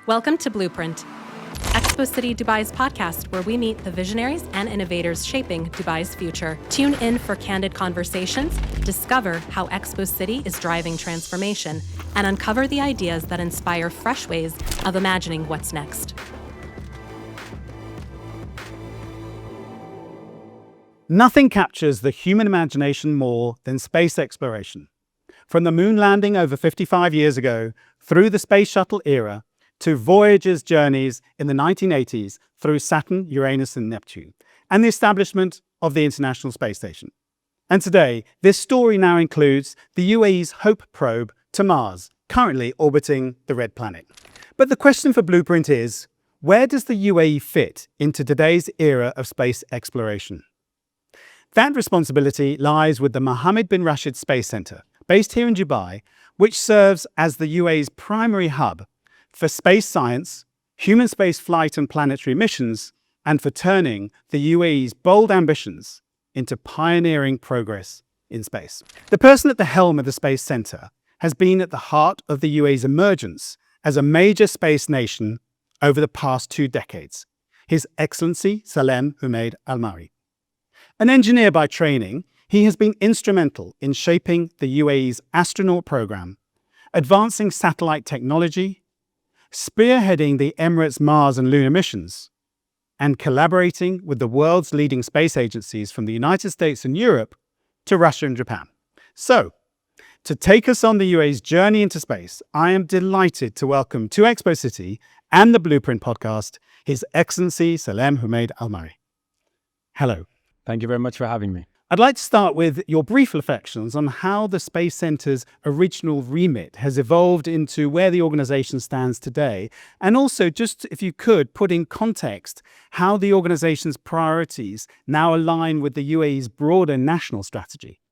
Welcome to Blueprint, Expo City Dubai's podcast where we meet the visionaries and innovators shaping Dubai's future. Tune in for candid conversations, discover how Expo City is driving transformation, and uncover the ideas that inspire fresh ways of imagining what's next. Nothing captures the human imagination more than space exploration. From the moon landing over 55 years ago, through the space shuttle era, to Voyager's journeys in the 1980s through Saturn, Uranus, and Neptune, and the establishment of the International Space Station. And today, this story now includes the UAE's Hope probe to Mars, currently orbiting the Red Planet. But the question for Blueprint is, where does the UAE fit into today's era of space exploration? That responsibility lies with the Mohammed bin Rashid Space Center, based here in Dubai, which serves as the UAE's primary hub for space science, human space flight and planetary missions, and for turning the UAE's bold ambitions into pioneering progress in space. The person at the helm of the Space Center has been at the heart of the UAE's emergence as a major space nation over the past 2 decades, His Excellency Salem Humaid AlMarri. An engineer by training, he has been instrumental in shaping the UAE's astronaut program, advancing satellite technology, spearheading the Emirates Mars and lunar missions, and collaborating with the world's leading space agencies from the United States and Europe to Russia and Japan. So, to take us on the UAE's journey into space, I am delighted to welcome to Expo City and the Blueprint podcast, His Excellency Salem Humaid AlMarri. Hello. Thank you very much for having me. I'd like to start with your brief reflections on how the Space Centre's original remit has evolved into where the organization stands today, and also just, if you could, put in context how the organization's priorities now align with the UAE's broader national strategy.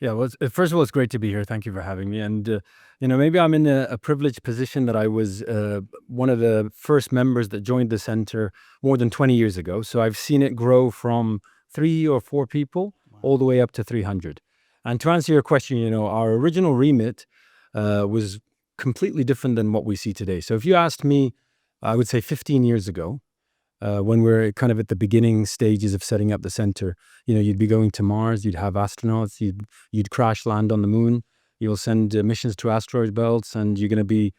Yeah, well, first of all, it's great to be here. Thank you for having me. And, maybe I'm in a privileged position that I was one of the first members that joined the center more than 20 years ago. So I've seen it grow from 3 or 4 people all the way up to 300. And to answer your question, our original remit was completely different than what we see today. So if you asked me, I would say 15 years ago, when we're kind of at the beginning stages of setting up the center, you'd be going to Mars, you'd have astronauts, you'd crash land on the moon, you'll send missions to asteroid belts, and you're going to be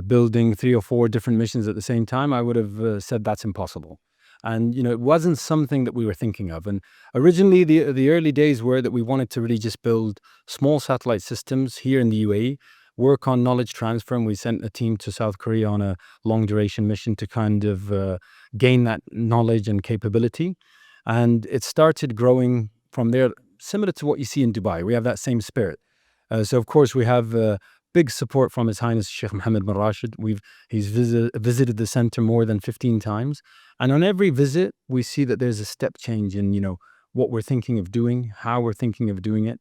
building 3 or 4 different missions at the same time. I would have said that's impossible. And, it wasn't something that we were thinking of. And originally, the early days were that we wanted to really just build small satellite systems here in the UAE, work on knowledge transfer. And we sent a team to South Korea on a long duration mission to kind of gain that knowledge and capability. And it started growing from there, similar to what you see in Dubai. We have that same spirit. So, of course, we have big support from His Highness Sheikh Mohammed bin Rashid. He's visited the center more than 15 times. And on every visit, we see that there's a step change in, what we're thinking of doing, how we're thinking of doing it.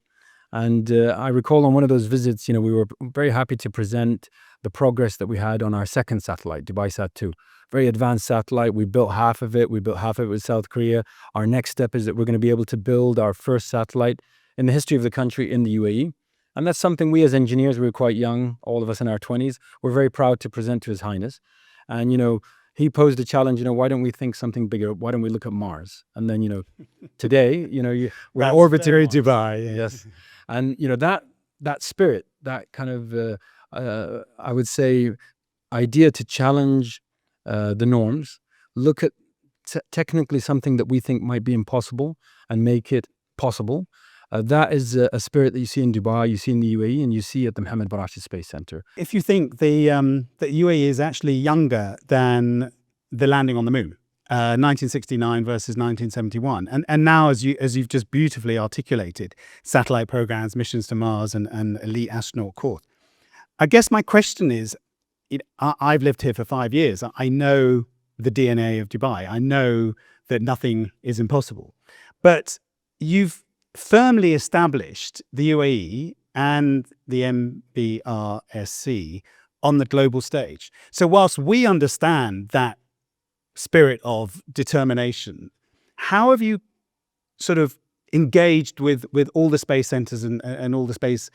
And I recall on one of those visits, we were very happy to present the progress that we had on our second satellite, DubaiSat-2. Very advanced satellite. We built half of it. We built half of it with South Korea. Our next step is that we're going to be able to build our first satellite in the history of the country in the UAE. And that's something we as engineers, we were quite young, all of us in our 20s, we're very proud to present to His Highness. And, he posed a challenge, why don't we think something bigger? Why don't we look at Mars? And then, today, we're orbiting Dubai. Yes. And, that spirit, that kind of, I would say, idea to challenge the norms, look at technically something that we think might be impossible and make it possible. That is a spirit that you see in Dubai, you see in the UAE, and you see at the Mohammed bin Rashid Space Center. If you think the UAE is actually younger than the landing on the moon, 1969 versus 1971, and now as you've just beautifully articulated, satellite programs, missions to Mars, and elite astronaut corps. I guess my question is, I've lived here for 5 years. I know the DNA of Dubai. I know that nothing is impossible, but you've firmly established the UAE and the MBRSC on the global stage. So whilst we understand that spirit of determination, how have you sort of engaged with all the space centers and all the space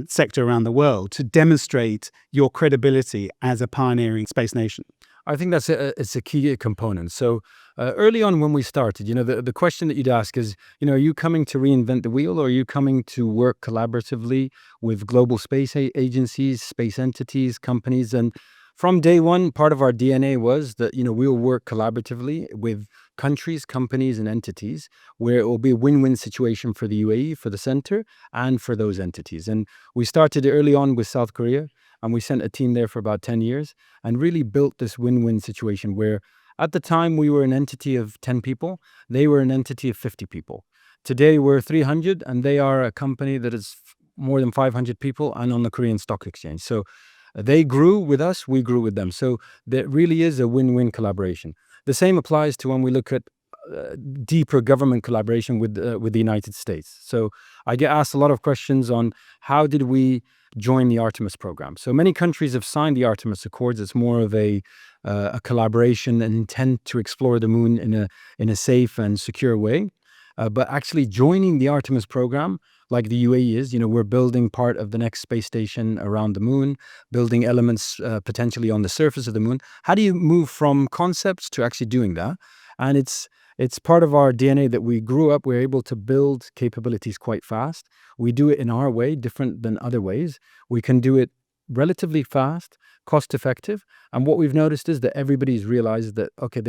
sector around the world to demonstrate your credibility as a pioneering space nation? I think it's a key component. So early on when we started, the question that you'd ask is, are you coming to reinvent the wheel, or are you coming to work collaboratively with global space agencies, space entities, companies? And from day one, part of our DNA was that, we'll work collaboratively with countries, companies, and entities where it will be a win-win situation for the UAE, for the center, and for those entities. And we started early on with South Korea, and we sent a team there for about 10 years and really built this win-win situation where at the time we were an entity of 10 people, they were an entity of 50 people. Today we're 300, and they are a company that is more than 500 people and on the Korean Stock Exchange. So they grew with us, we grew with them. So there really is a win-win collaboration. The same applies to when we look at deeper government collaboration with the United States. So I get asked a lot of questions on how did we join the Artemis program. So many countries have signed the Artemis Accords. It's more of a collaboration, an intent to explore the moon in a safe and secure way. But actually joining the Artemis program, like the UAE is, we're building part of the next space station around the moon, building elements potentially on the surface of the moon. How do you move from concepts to actually doing that? And it's part of our DNA that we grew up, we're able to build capabilities quite fast. We do it in our way, different than other ways. We can do it relatively fast, cost effective. And what we've noticed is that everybody's realized that, okay,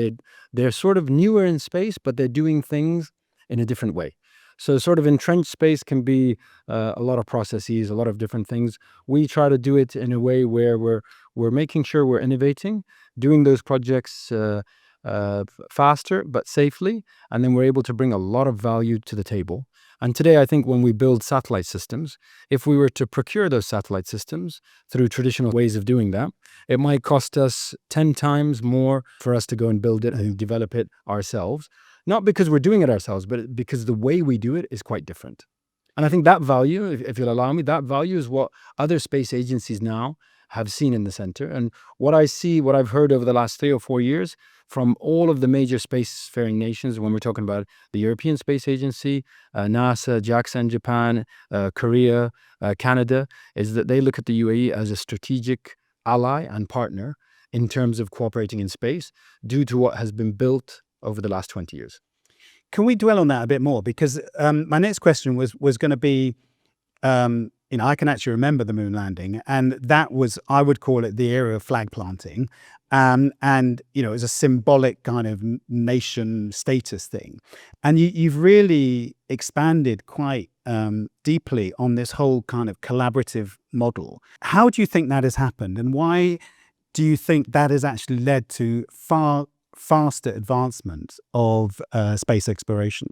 they're sort of newer in space, but they're doing things in a different way. So sort of entrenched space can be a lot of processes, a lot of different things. We try to do it in a way where we're making sure we're innovating, doing those projects faster but safely, and then we're able to bring a lot of value to the table. And today, I think when we build satellite systems, if we were to procure those satellite systems through traditional ways of doing that, it might cost us 10 times more for us to go and build it and develop it ourselves. Not because we're doing it ourselves, but because the way we do it is quite different. And I think that value, if you'll allow me, that value is what other space agencies now have seen in the center. And what I've heard over the last 3 or 4 years from all of the major spacefaring nations, when we're talking about the European Space Agency, NASA, JAXA in Japan, Korea, Canada, is that they look at the UAE as a strategic ally and partner in terms of cooperating in space due to what has been built over the last 20 years. Can we dwell on that a bit more? Because my next question was going to be, I can actually remember the moon landing, and that was, I would call it the era of flag planting. And, it was a symbolic kind of nation status thing. And you've really expanded quite deeply on this whole kind of collaborative model. How do you think that has happened? And why do you think that has actually led to far faster advancement of space exploration?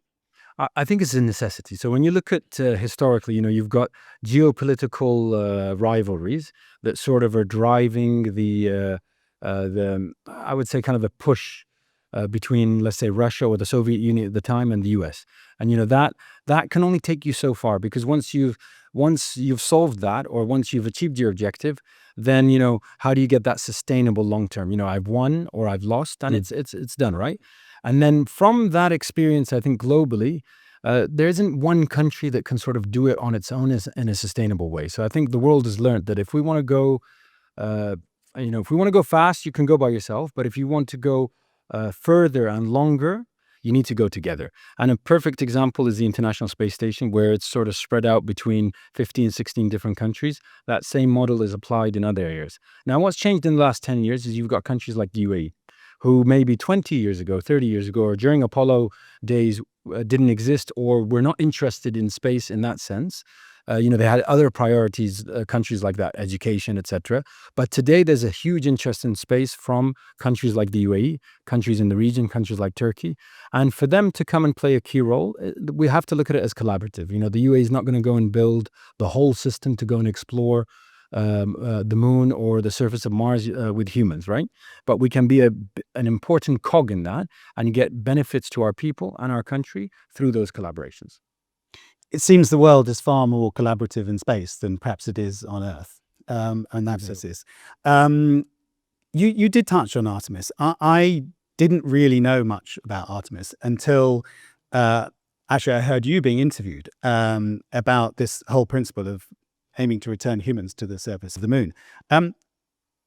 I think it's a necessity. So when you look at historically, you've got geopolitical rivalries that sort of are driving the I would say kind of a push between, let's say, Russia or the Soviet Union at the time and the US. And that can only take you so far, because once you've solved that, or once you've achieved your objective, then how do you get that sustainable long term? I've won or I've lost, and it's done, right? And then from that experience, I think globally, there isn't one country that can sort of do it on its own in a sustainable way. So I think the world has learned that if we want to go, if we want to go fast, you can go by yourself. But if you want to go further and longer, you need to go together. And a perfect example is the International Space Station, where it's sort of spread out between 15, 16 different countries. That same model is applied in other areas. Now, what's changed in the last 10 years is you've got countries like the UAE, who maybe 20 years ago, 30 years ago, or during Apollo days didn't exist, or were not interested in space in that sense. They had other priorities, countries like that, education, etc. But today there's a huge interest in space from countries like the UAE, countries in the region, countries like Turkey. And for them to come and play a key role, we have to look at it as collaborative. The UAE is not going to go and build the whole system to go and explore the moon or the surface of Mars with humans, right? But we can be an important cog in that and get benefits to our people and our country through those collaborations. It seems the world is far more collaborative in space than perhaps it is on Earth, and that's as is. You did touch on Artemis. I didn't really know much about Artemis until Actually, I heard you being interviewed about this whole principle of aiming to return humans to the surface of the moon.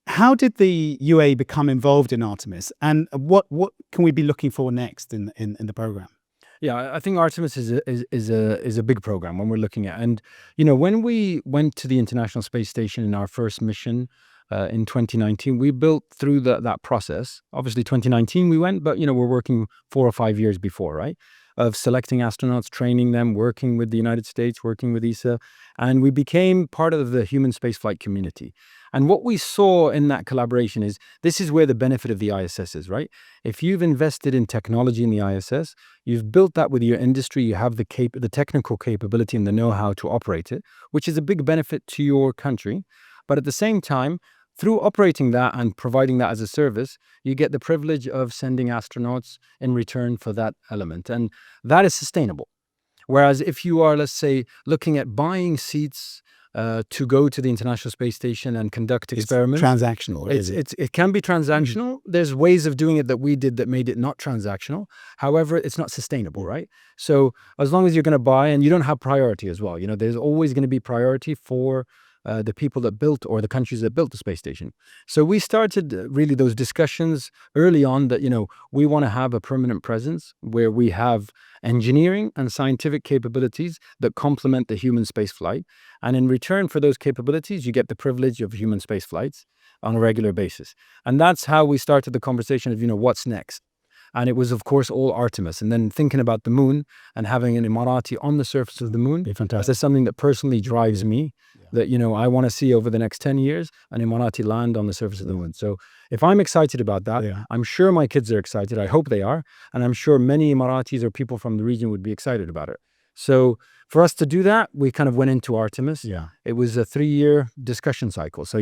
How did the UAE become involved in Artemis, and what can we be looking for next in the program? Yeah, I think Artemis is a big program when we're looking at, and when we went to the International Space Station in our first mission in 2019, we built through that process. Obviously, 2019 we went, but we're working 4 or 5 years before, right? Of selecting astronauts, training them, working with the United States, working with ESA, and we became part of the human spaceflight community. And what we saw in that collaboration is this is where the benefit of the ISS is, right? If you've invested in technology in the ISS, you've built that with your industry, you have the technical capability and the know-how to operate it, which is a big benefit to your country. But at the same time, through operating that and providing that as a service, you get the privilege of sending astronauts in return for that element. And that is sustainable. Whereas if you are, let's say, looking at buying seats to go to the International Space Station and conduct experiments. It's transactional, is it? It can be transactional. There's ways of doing it that we did that made it not transactional. However, it's not sustainable, right? So as long as you're going to buy, and you don't have priority as well, there's always going to be priority for the people that built, or the countries that built the space station. So we started really those discussions early on that, we want to have a permanent presence where we have engineering and scientific capabilities that complement the human space flight. And in return for those capabilities, you get the privilege of human space flights on a regular basis. And that's how we started the conversation of, what's next? And it was, of course, all Artemis. And then thinking about the moon and having an Emirati on the surface of the moon, that's something that personally drives me, that, I want to see over the next 10 years, an Emirati land on the surface of the moon. So if I'm excited about that, I'm sure my kids are excited. I hope they are. And I'm sure many Emiratis or people from the region would be excited about it. So for us to do that, we kind of went into Artemis. Yeah. It was a 3-year discussion cycle. So,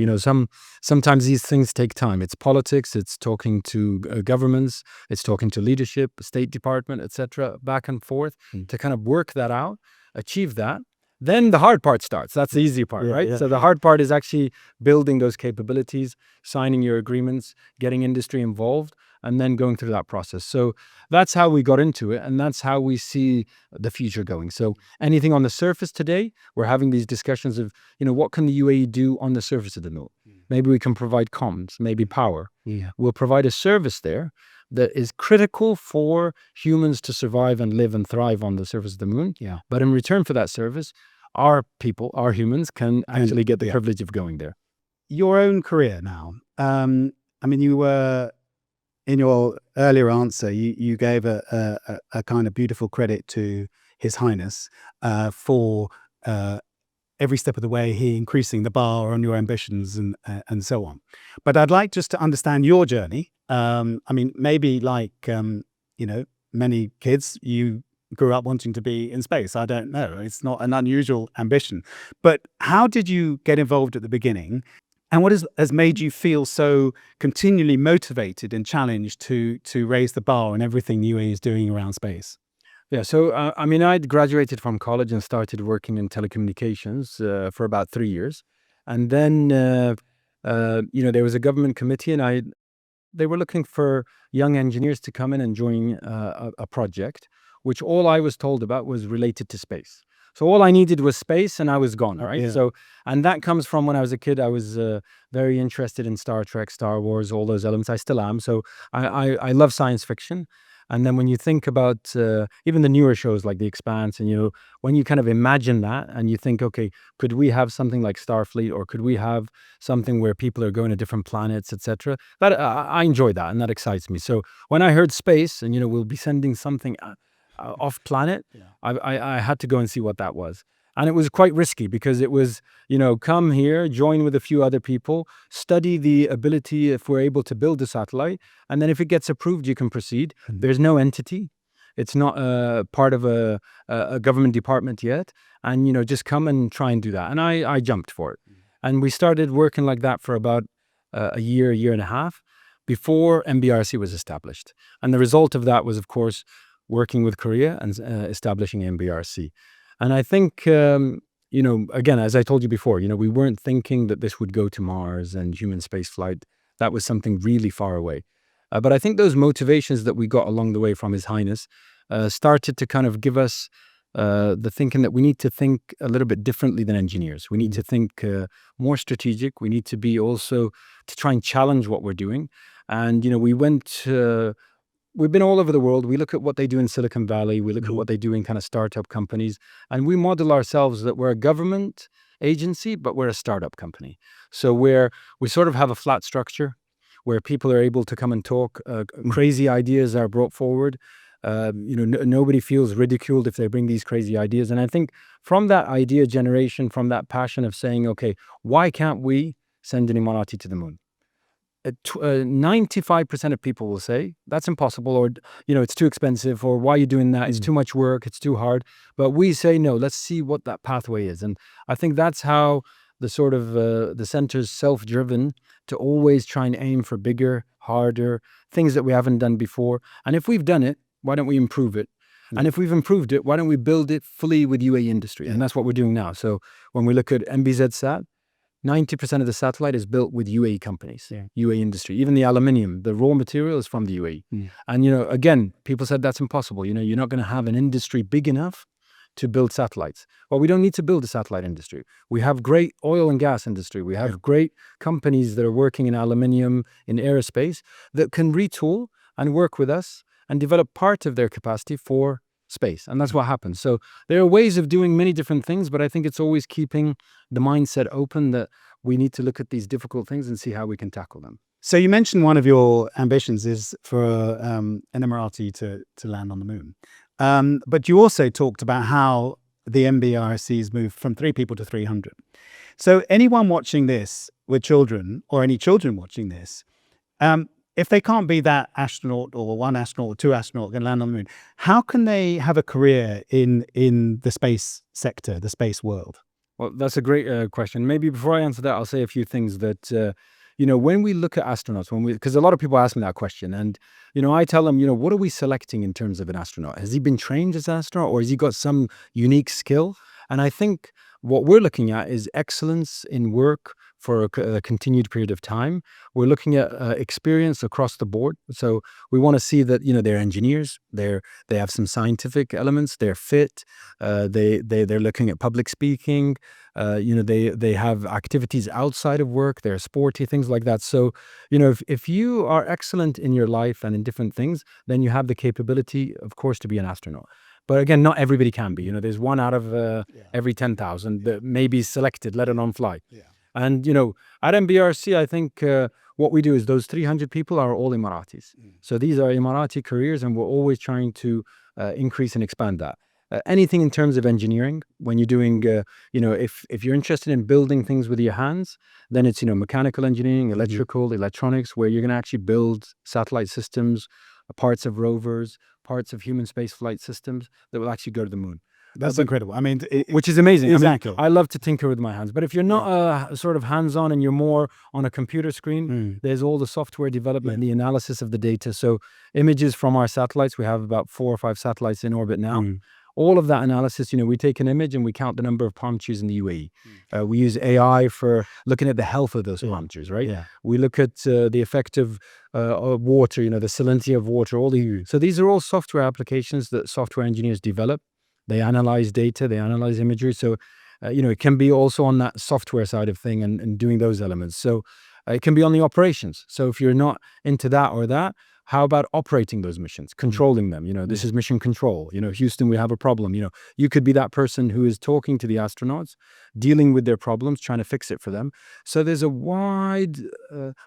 sometimes these things take time. It's politics, it's talking to governments, it's talking to leadership, State Department, etc., back and forth to kind of work that out, achieve that. Then the hard part starts. That's the easy part, right? Yeah. So the hard part is actually building those capabilities, signing your agreements, getting industry involved, and then going through that process. So that's how we got into it, and that's how we see the future going. So anything on the surface today, we're having these discussions of, what can the UAE do on the surface of the moon? Maybe we can provide comms, maybe power. Yeah. We'll provide a service there that is critical for humans to survive and live and thrive on the surface of the moon. Yeah. But in return for that service, our people, our humans, can actually get the privilege of going there. Your own career now. You were, in your earlier answer, you gave a kind of beautiful credit to His Highness for every step of the way, he increasing the bar on your ambitions and so on. But I'd like just to understand your journey. Maybe like, many kids, you grew up wanting to be in space. I don't know. It's not an unusual ambition. But how did you get involved at the beginning? And what has made you feel so continually motivated and challenged to raise the bar on everything the UAE is doing around space? Yeah, so I'd graduated from college and started working in telecommunications for about 3 years. And then, there was a government committee, and they were looking for young engineers to come in and join a project, which all I was told about was related to space. So all I needed was space, and I was gone, right? Yeah. So, and that comes from when I was a kid. I was very interested in Star Trek, Star Wars, all those elements. I still am. So I love science fiction. And then when you think about even the newer shows like The Expanse, and when you kind of imagine that and you think, okay, could we have something like Starfleet, or could we have something where people are going to different planets, etc.? That I enjoy that, and that excites me. So when I heard space, and we'll be sending something off planet, I had to go and see what that was. And it was quite risky because it was, come here, join with a few other people, study the ability if we're able to build a satellite. And then if it gets approved, you can proceed. There's no entity. It's not part of a government department yet. And, just come and try and do that. And I jumped for it. And we started working like that for about a year and a half before MBRC was established. And the result of that was, of course, working with Korea and establishing MBRC. And I think, again, as I told you before, we weren't thinking that this would go to Mars and human space flight. That was something really far away. But I think those motivations that we got along the way from His Highness started to kind of give us the thinking that we need to think a little bit differently than engineers. We need to think more strategic. We need to be also to try and challenge what we're doing. And, we've been all over the world. We look at what they do in Silicon Valley. We look at what they do in kind of startup companies. And we model ourselves that we're a government agency, but we're a startup company. So we sort of have a flat structure where people are able to come and talk. Crazy ideas are brought forward. Nobody feels ridiculed if they bring these crazy ideas. And I think from that idea generation, from that passion of saying, okay, why can't we send an Emirati to the moon? 95% of people will say that's impossible, or it's too expensive, or why are you doing that? It's too much work, it's too hard. But we say no, let's see what that pathway is. And I think that's how the sort of the center's self-driven to always try and aim for bigger, harder things that we haven't done before. And if we've done it, why don't we improve it? And if we've improved it, why don't we build it fully with UAE industry? And that's what we're doing now. So when we look at MBZsat, 90% of the satellite is built with UAE companies, UAE industry. Even the aluminium, the raw material is from the UAE. And, again, people said that's impossible. You're not going to have an industry big enough to build satellites. Well, we don't need to build a satellite industry. We have great oil and gas industry. We have great companies that are working in aluminium, in aerospace, that can retool and work with us and develop part of their capacity for space. And that's what happens. So there are ways of doing many different things, but I think it's always keeping the mindset open that we need to look at these difficult things and see how we can tackle them. So you mentioned one of your ambitions is for an Emirati to land on the moon. But you also talked about how the MBRC's moved from 3 people to 300. So anyone watching this with children, or any children watching this, if they can't be that astronaut or 1 astronaut or 2 astronauts can land on the moon, how can they have a career in the space sector, the space world? Well, that's a great question. Maybe before I answer that, I'll say a few things that, when we look at astronauts, because a lot of people ask me that question, and, I tell them, what are we selecting in terms of an astronaut? Has he been trained as an astronaut, or has he got some unique skill? And I think what we're looking at is excellence in work for a continued period of time. We're looking at experience across the board. So we want to see that, they're engineers, they have some scientific elements, they're fit, they're looking at public speaking, they have activities outside of work, they're sporty, things like that. So, if you are excellent in your life and in different things, then you have the capability, of course, to be an astronaut. But again, not everybody can be. There's 1 out of every 10,000 that may be selected, let alone fly. And, at MBRC, I think what we do is those 300 people are all Emiratis. So these are Emirati careers, and we're always trying to increase and expand that. Anything in terms of engineering, when you're doing, if you're interested in building things with your hands, then it's, mechanical engineering, electrical, electronics, where you're going to actually build satellite systems, parts of rovers, parts of human space flight systems that will actually go to the moon. That's incredible. I mean, which is amazing. Exactly. I love to tinker with my hands. But if you're not sort of hands-on and you're more on a computer screen, there's all the software development, the analysis of the data. So images from our satellites, we have about 4 or 5 satellites in orbit now. All of that analysis, we take an image and we count the number of palm trees in the UAE. We use AI for looking at the health of those palm trees, right? We look at the effect of water, the salinity of water, So these are all software applications that software engineers develop. They analyze data, they analyze imagery. So, it can be also on that software side of thing and doing those elements. So it can be on the operations. So if you're not into that or that, how about operating those missions, controlling them? This is mission control. Houston, we have a problem. You could be that person who is talking to the astronauts, dealing with their problems, trying to fix it for them. So there's a wide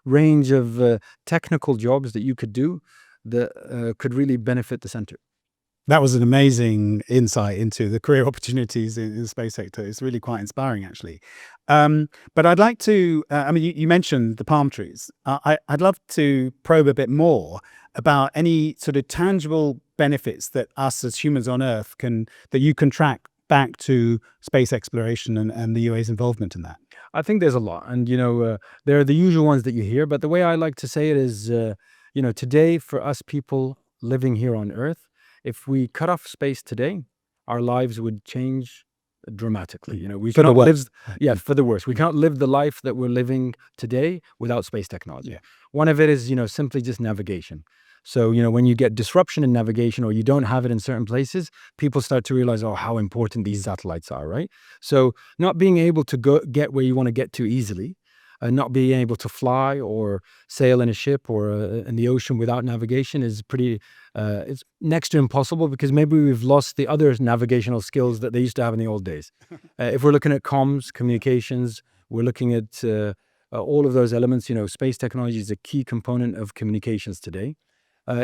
range of technical jobs that you could do that could really benefit the center. That was an amazing insight into the career opportunities in the space sector. It's really quite inspiring, actually. But I'd like to, you mentioned the palm trees. I'd love to probe a bit more about any sort of tangible benefits that us as humans on Earth that you can track back to space exploration and the UAE's involvement in that. I think there's a lot. And, there are the usual ones that you hear. But the way I like to say it is, today for us people living here on Earth, if we cut off space today, our lives would change dramatically. We for the cannot worse. for the worse. We can't live the life that we're living today without space technology. Yeah. One of it is, simply just navigation. So, when you get disruption in navigation or you don't have it in certain places, people start to realize, oh, how important these satellites are, right? So not being able to get where you want to get to easily, not being able to fly or sail in a ship or in the ocean without navigation is it's next to impossible, because maybe we've lost the other navigational skills that they used to have in the old days. If we're looking at comms, communications, we're looking at all of those elements. Space technology is a key component of communications today.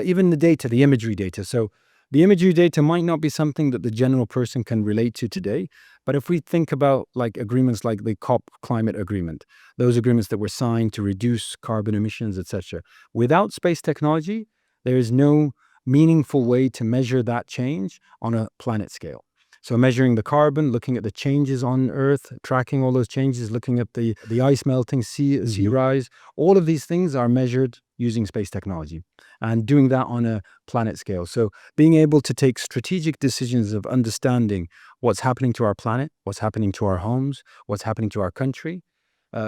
Even the data, the imagery data. So the imagery data might not be something that the general person can relate to today, but if we think about like agreements like the COP climate agreement, those agreements that were signed to reduce carbon emissions, etc., without space technology, there is no meaningful way to measure that change on a planet scale. So measuring the carbon, looking at the changes on Earth, tracking all those changes, looking at the ice melting, sea rise, all of these things are measured using space technology and doing that on a planet scale. So being able to take strategic decisions of understanding what's happening to our planet, what's happening to our homes, what's happening to our country,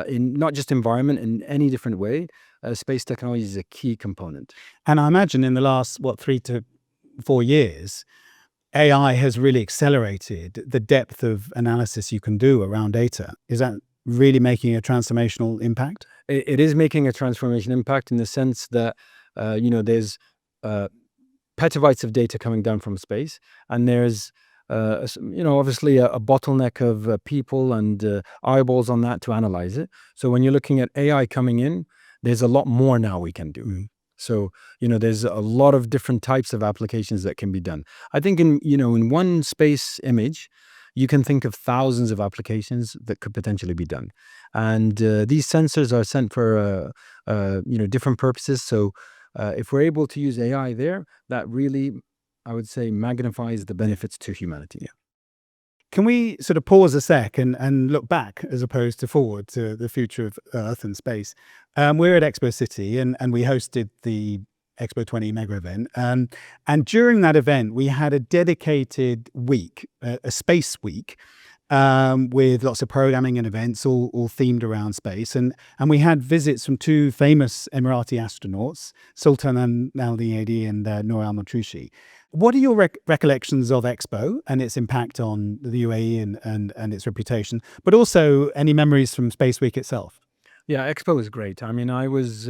in not just environment, in any different way, space technology is a key component. And I imagine in the last, 3 to 4 years, AI has really accelerated the depth of analysis you can do around data. Is that really making a transformational impact? It is making a transformation impact in the sense that, there's petabytes of data coming down from space, and there's, obviously a bottleneck of people and eyeballs on that to analyze it. So when you're looking at AI coming in, there's a lot more now we can do. So, there's a lot of different types of applications that can be done. I think in one space image, you can think of thousands of applications that could potentially be done. And these sensors are sent for, different purposes. So if we're able to use AI there, that really, I would say, magnifies the benefits to humanity. Yeah. Can we sort of pause a sec and look back as opposed to forward to the future of Earth and space? We're at Expo City and we hosted the Expo 20 mega event. And during that event, we had a dedicated week, a space week, with lots of programming and events all themed around space. And we had visits from two famous Emirati astronauts, Sultan Al-Neyadi and Noor Al-Matrushi. What are your recollections of Expo and its impact on the UAE and its reputation, but also any memories from Space Week itself? Yeah, Expo was great. I mean, I was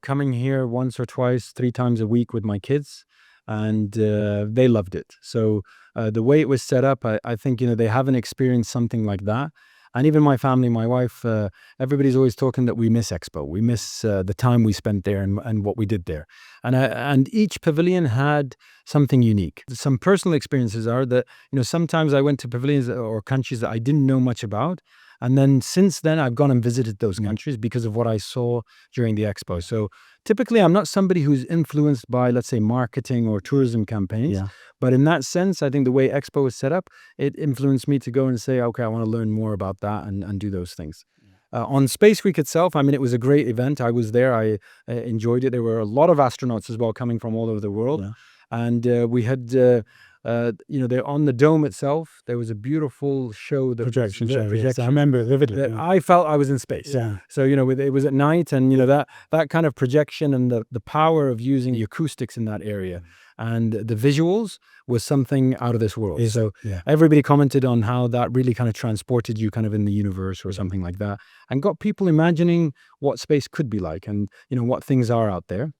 coming here once or twice, 3 times a week with my kids, and they loved it. So the way it was set up, I think, they haven't experienced something like that. And even my family, my wife, everybody's always talking that we miss Expo. We miss the time we spent there and what we did there. And each pavilion had something unique. Some personal experiences are that, sometimes I went to pavilions or countries that I didn't know much about. And then since then, I've gone and visited those countries because of what I saw during the Expo. So typically, I'm not somebody who's influenced by, let's say, marketing or tourism campaigns. Yeah. But in that sense, I think the way Expo was set up, it influenced me to go and say, okay, I want to learn more about that and do those things. On Space Week itself, I mean, it was a great event. I was there. I enjoyed it. There were a lot of astronauts as well coming from all over the world. Yeah. And we had... they're on the dome itself. There was a beautiful show. Projection show. Yes, I remember vividly. I felt I was in space. Yeah. So, it was at night, and, that kind of projection and the power of using the acoustics in that area and the visuals was something out of this world. So everybody commented on how that really kind of transported you kind of in the universe or something like that, and got people imagining what space could be like and, what things are out there.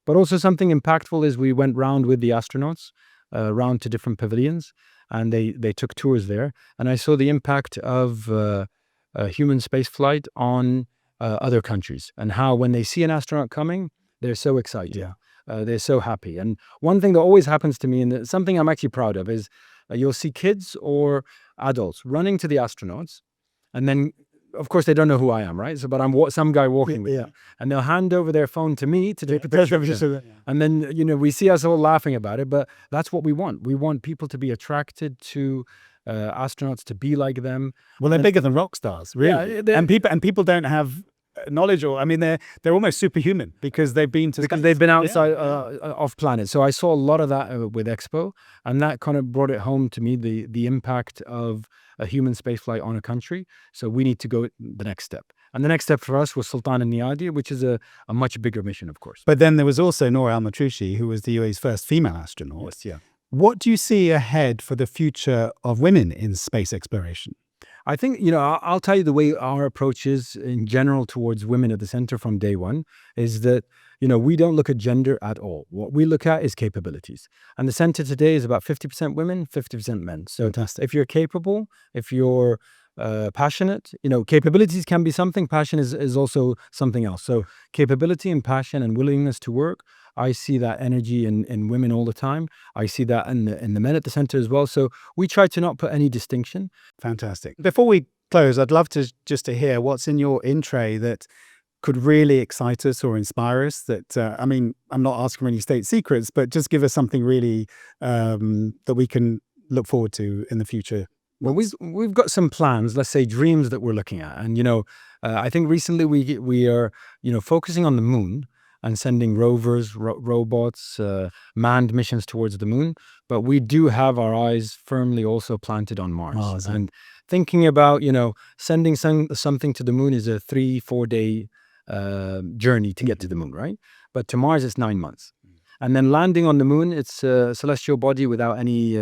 But also something impactful is we went round with the astronauts, round to different pavilions, and they took tours there, and I saw the impact of human spaceflight on other countries, and how when they see an astronaut coming, they're so excited. Yeah. They're so happy. And one thing that always happens to me, and something I'm actually proud of, is you'll see kids or adults running to the astronauts, and then of course they don't know who I am, right? So, but I'm some guy walking with them, and they'll hand over their phone to me to take a picture. And then, we see us all laughing about it, but that's what we want. We want people to be attracted to astronauts, to be like them. Well, they're bigger than rock stars, really. Yeah, and people don't have knowledge, or I mean, they're almost superhuman because they've been outside off planet. So I saw a lot of that with Expo, and that kind of brought it home to me, the impact of a human spaceflight on a country. So we need to go the next step. And the next step for us was Sultan and Niadi, which is a much bigger mission, of course. But then there was also Noor Al-Matrushi, who was the UAE's first female astronaut. Yes, yeah. What do you see ahead for the future of women in space exploration? I think, I'll tell you the way our approach is in general towards women at the center from day one is that, we don't look at gender at all. What we look at is capabilities. And the center today is about 50% women, 50% men. So Fantastic. if you're capable, if you're passionate, capabilities can be something, passion is also something else. So capability and passion and willingness to work, I see that energy in women all the time. I see that in the men at the center as well. So we try to not put any distinction. Fantastic. Before we close, I'd love to hear what's in your in tray that could really excite us or inspire us. That I'm not asking for any state secrets, but just give us something really that we can look forward to in the future. Well, we've got some plans, let's say dreams that we're looking at. And, I think recently we are, focusing on the moon and sending rovers, robots, manned missions towards the moon. But we do have our eyes firmly also planted on Mars. And thinking about, sending something to the moon is a 3-4 day journey to get to the moon, right? But to Mars, it's 9 months. And then landing on the moon, it's a celestial body without any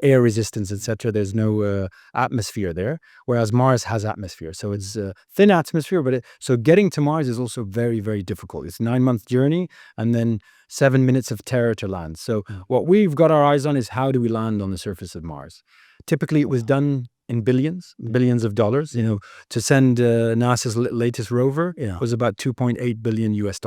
air resistance, etc. There's no atmosphere there, whereas Mars has atmosphere. So it's a thin atmosphere, but so getting to Mars is also very, very difficult. It's a 9-month journey and then 7 minutes of terror to land. So what we've got our eyes on is how do we land on the surface of Mars? Typically, it was done in billions of dollars. To send NASA's latest rover was about $2.8 billion US.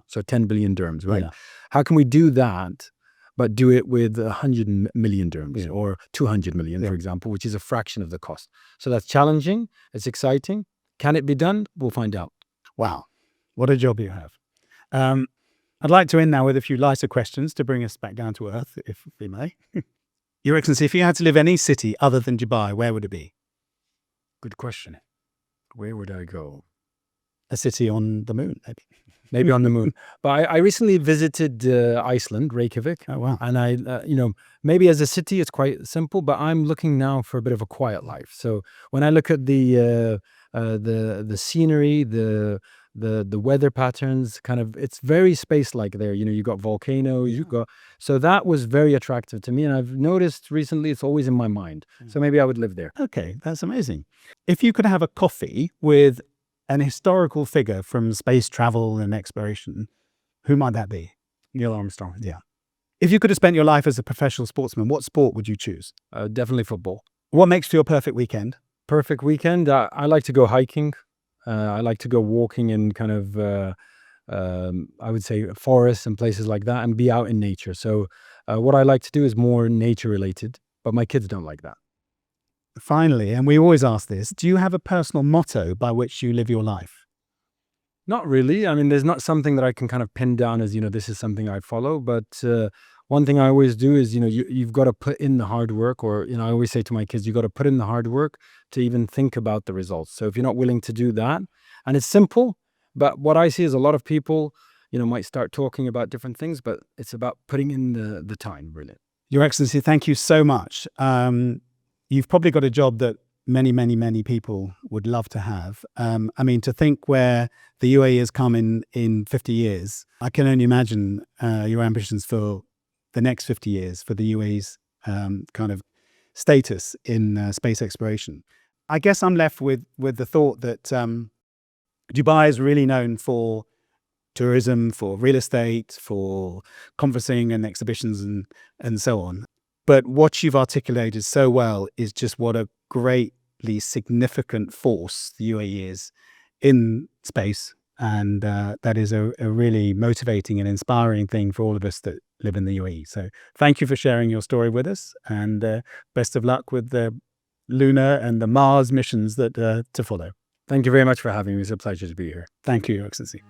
So 10 billion dirhams, right? Yeah. How can we do that, but do it with 100 million dirhams or 200 million, for example, which is a fraction of the cost. So that's challenging. It's exciting. Can it be done? We'll find out. Wow. What a job you have. I'd like to end now with a few lighter questions to bring us back down to earth, if we may. Your Excellency, if you had to live any city other than Dubai, where would it be? Good question. Where would I go? A city on the moon, maybe. Maybe on the moon. But I recently visited Iceland, Reykjavik. Oh, wow. And I, maybe as a city, it's quite simple, but I'm looking now for a bit of a quiet life. So when I look at the scenery, the weather patterns, it's very space-like there. You got volcanoes, so that was very attractive to me. And I've noticed recently it's always in my mind. So maybe I would live there. Okay, that's amazing. If you could have a coffee with an historical figure from space travel and exploration, who might that be? Neil Armstrong. Yeah. If you could have spent your life as a professional sportsman, what sport would you choose? Definitely football. What makes for your perfect weekend? Perfect weekend. I like to go hiking. I like to go walking in I would say forests and places like that and be out in nature. So what I like to do is more nature related, but my kids don't like that. Finally, and we always ask this, do you have a personal motto by which you live your life? Not really. There's not something that I can pin down as, this is something I follow. But one thing I always do is, you've got to put in the hard work, or, I always say to my kids, you've got to put in the hard work to even think about the results. So if you're not willing to do that, and it's simple, but what I see is a lot of people, might start talking about different things, but it's about putting in the time, really. Your Excellency, thank you so much. You've probably got a job that many, many, many people would love to have. To think where the UAE has come in 50 years, I can only imagine your ambitions for the next 50 years for the UAE's status in space exploration. I guess I'm left with the thought that Dubai is really known for tourism, for real estate, for conferencing and exhibitions and so on. But what you've articulated so well is just what a greatly significant force the UAE is in space. And that is a really motivating and inspiring thing for all of us that live in the UAE. So thank you for sharing your story with us, and best of luck with the lunar and the Mars missions that to follow. Thank you very much for having me. It's a pleasure to be here. Thank you, Your Excellency.